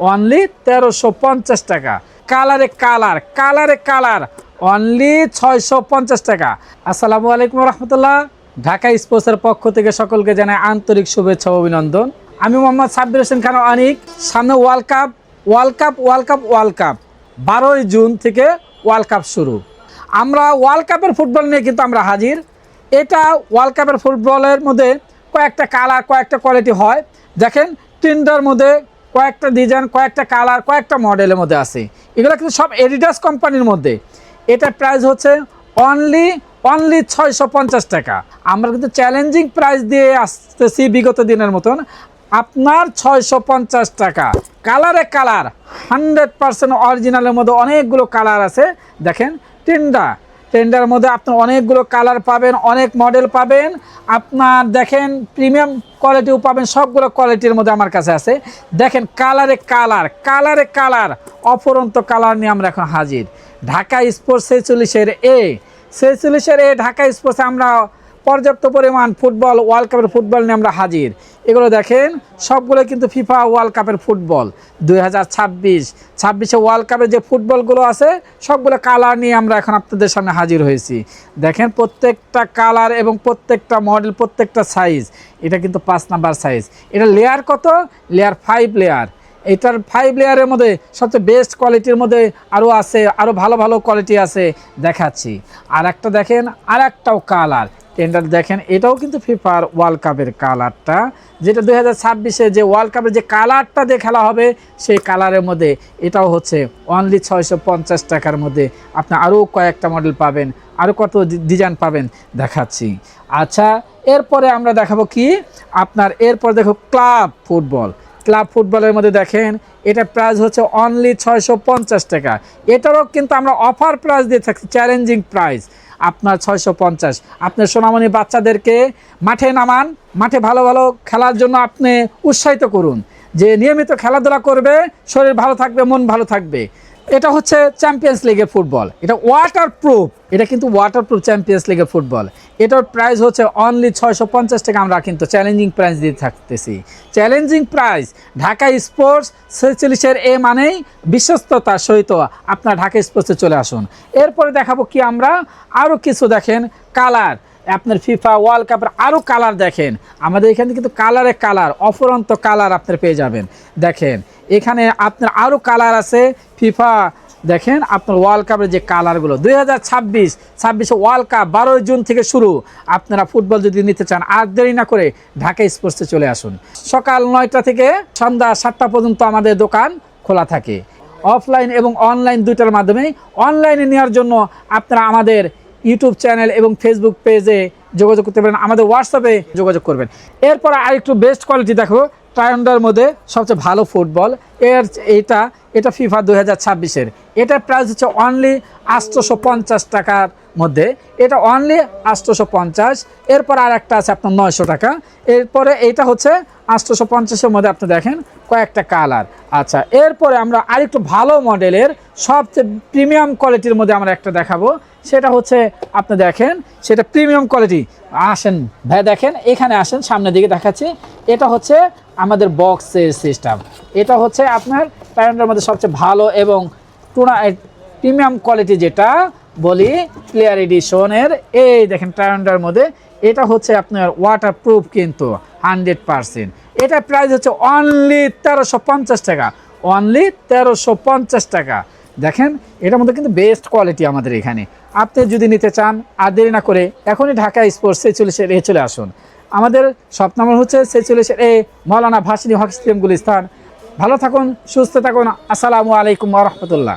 Only 1350 টাকা। কালারে colour only 650 টাকা। আসসালামু আলাইকুম রহমতুল্লাহ। ঢাকা স্পোর্টসের পক্ষ থেকে সকলকে জানাই আন্তরিক শুভেচ্ছা ও অভিনন্দন। আমি মোহাম্মদ সাব্বির হোসেন খান অনিক। সামনে ওয়ার্ল্ড কাপ 12ই জুন থেকে ওয়ার্ল্ড কাপ শুরু। আমরা ওয়ার্ল্ড কাপের ফুটবল নিয়ে কিন্তু আমরা হাজির। এটা ওয়ার্ল্ড কাপের ফুটবলের মধ্যে কয়েকটা কালার, কয়েকটা কোয়ালিটি হয়। দেখেন টিন্ডার মধ্যে কয়েকটা ডিজাইন, কয়েকটা কালার, কয়েকটা মডেলের মধ্যে আছে। এগুলো কিন্তু সব এডিডাস কোম্পানির মধ্যে। এটার প্রাইস হচ্ছে অনলি 650 টাকা। আমরা কিন্তু চ্যালেঞ্জিং প্রাইস দিয়ে আসতেছি বিগত দিনের মতন। আপনার 650 টাকা। কালার 100% অরিজিনালের মধ্যে অনেকগুলো কালার আছে। দেখেন টেন্ডার মধ্যে আপনার অনেকগুলো কালার পাবেন, অনেক মডেল পাবেন। আপনার দেখেন প্রিমিয়াম কোয়ালিটিও পাবেন, সবগুলো কোয়ালিটির মধ্যে আমার কাছে আছে। দেখেন কালারে কালার অফুরন্ত কালার নিয়ে আমরা এখন হাজির। ঢাকা স্পোর্টস 46 এর ঢাকা স্পোর্টসে আমরা পর্যাপ্ত পরিমাণ ফুটবল, ওয়ার্ল্ড কাপের ফুটবল নিয়ে আমরা হাজির। এগুলো দেখেন সবগুলো কিন্তু ফিফা ওয়ার্ল্ড কাপের ফুটবল 2026 ওয়ার্ল্ড কাপের যে ফুটবলগুলো আছে সবগুলো কালার নিয়ে আমরা এখন আপনাদের সামনে হাজির হয়েছি। দেখেন প্রত্যেকটা কালার এবং প্রত্যেকটা মডেল, প্রত্যেকটা সাইজ। এটা কিন্তু 5 নাম্বার সাইজ। এটা লেয়ার কত? Layer 5 layer. এটার 5 লেয়ারের মধ্যে সবচেয়ে বেস্ট কোয়ালিটির মধ্যে আরও আছে, আরও ভালো ভালো কোয়ালিটি আছে, দেখাচ্ছি। আর একটা দেখেন, আর একটাও কালার টেন্ডার দেখেন, এটাও কিন্তু ফিফার ওয়ার্ল্ড কাপের কালারটা, যেটা 2026 যে ওয়ার্ল্ড কাপের যে কালারটা দিয়ে খেলা হবে সেই কালারের মধ্যে এটাও হচ্ছে অনলি 650 টাকার মধ্যে। আপনি আরও কয়েকটা মডেল পাবেন, আরও কত ডিজাইন পাবেন, দেখাচ্ছি। আচ্ছা, এরপরে আমরা দেখাবো কি আপনার, এরপর দেখো ক্লাব ফুটবলের মধ্যে দেখেন এটা প্রাইস হচ্ছে অনলি 650 টাকা। এটারও কিন্তু আমরা অফার প্রাইস দিয়ে থাকছি, চ্যালেঞ্জিং প্রাইস আপনার 650। আপনার সোনামণি বাচ্চাদেরকে মাঠে নামান, মাঠে ভালো ভালো খেলার জন্য আপনি উৎসাহিত করুন, যে নিয়মিত খেলাধুলা করবে, শরীর ভালো থাকবে, মন ভালো থাকবে। এটা হচ্ছে চ্যাম্পিয়ন্স লিগের ফুটবল, এটা ওয়াটারপ্রুফ, এটা কিন্তু ওয়াটারপ্রুফ চ্যাম্পিয়ন্স লিগের ফুটবল। এটার প্রাইস হচ্ছে অনলি 650 টাকা। আমরা কিন্তু চ্যালেঞ্জিং প্রাইস দিয়ে থাকতেছি। চ্যালেঞ্জিং প্রাইস ঢাকা স্পোর্টস 46 মানেই বিশ্বস্ততার সহিত আপনার ঢাকা স্পোর্টসে চলে আসুন। এরপরে দেখাবো কি আমরা আরও কিছু, দেখেন কালার, আপনার ফিফা ওয়ার্ল্ড কাপের আরও কালার দেখেন। আমাদের এখানে কিন্তু কালার অফুরন্ত কালার আপনার পেয়ে যাবেন। দেখেন এখানে আপনার আরও কালার আছে ফিফা। দেখেন আপনার ওয়ার্ল্ড কাপের যে কালারগুলো 2026 ওয়ার্ল্ড কাপ 12ই জুন থেকে শুরু। আপনারা ফুটবল যদি নিতে চান আর দেরি না করে ঢাকা স্পোর্টসে চলে আসুন। সকাল 9টা থেকে সন্ধ্যা 7টা পর্যন্ত আমাদের দোকান খোলা থাকে, অফলাইন এবং অনলাইন দুইটার মাধ্যমে। অনলাইনে নেওয়ার জন্য আপনারা আমাদের ইউটিউব চ্যানেল এবং ফেসবুক পেজে যোগাযোগ করতে পারেন, আমাদের হোয়াটসঅ্যাপে যোগাযোগ করবেন। এরপর আরেকটু বেস্ট কোয়ালিটি দেখো, ট্রায়ান্ডার মধ্যে সবচেয়ে ভালো ফুটবল এটা ফিফা 2026। এটার প্রাইস হচ্ছে অনলি 850 টাকার মধ্যে। এটা অনলি 850। এরপর আর একটা আছে আপনার 900 টাকা। এরপরে এইটা হচ্ছে 850-এর মধ্যে আপনি দেখেন কয়েকটা কালার। আচ্ছা, এরপরে আমরা আরেকটু ভালো মডেলের সবচেয়ে প্রিমিয়াম কোয়ালিটির মধ্যে আমরা একটা দেখাবো। সেটা হচ্ছে আপনি দেখেন, সেটা প্রিমিয়াম কোয়ালিটি। আসেন ভাই, দেখেন এখানে আসেন, সামনের দিকে দেখাচ্ছি। এটা হচ্ছে আমাদের বক্সের সিস্টেম। এটা হচ্ছে আপনার প্যারেন্টের মধ্যে সবচেয়ে ভালো এবং প্রিমিয়াম কোয়ালিটি যেটা বলি, প্লেয়ার এডিশনের। এই দেখেন ট্রায়ান্ডার মধ্যে এটা হচ্ছে আপনার ওয়াটারপ্রুফ কিন্তু 100%। এটার প্রাইস হচ্ছে অনলি 1350 টাকা। অনলি 1350 টাকা। দেখেন এটার মধ্যে কিন্তু বেস্ট কোয়ালিটি আমাদের এখানে। আপনি যদি নিতে চান আর দেরি না করে এখনই ঢাকা স্পোর্টস 46 চলে আসুন। আমাদের শপ নাম্বার হচ্ছে 46 মৌলানা ভাসানী হক স্টেডিয়াম গুলিস্তান। ভালো থাকুন, সুস্থ থাকুন। আসসালামু আলাইকুম ওয়া রাহমাতুল্লাহ।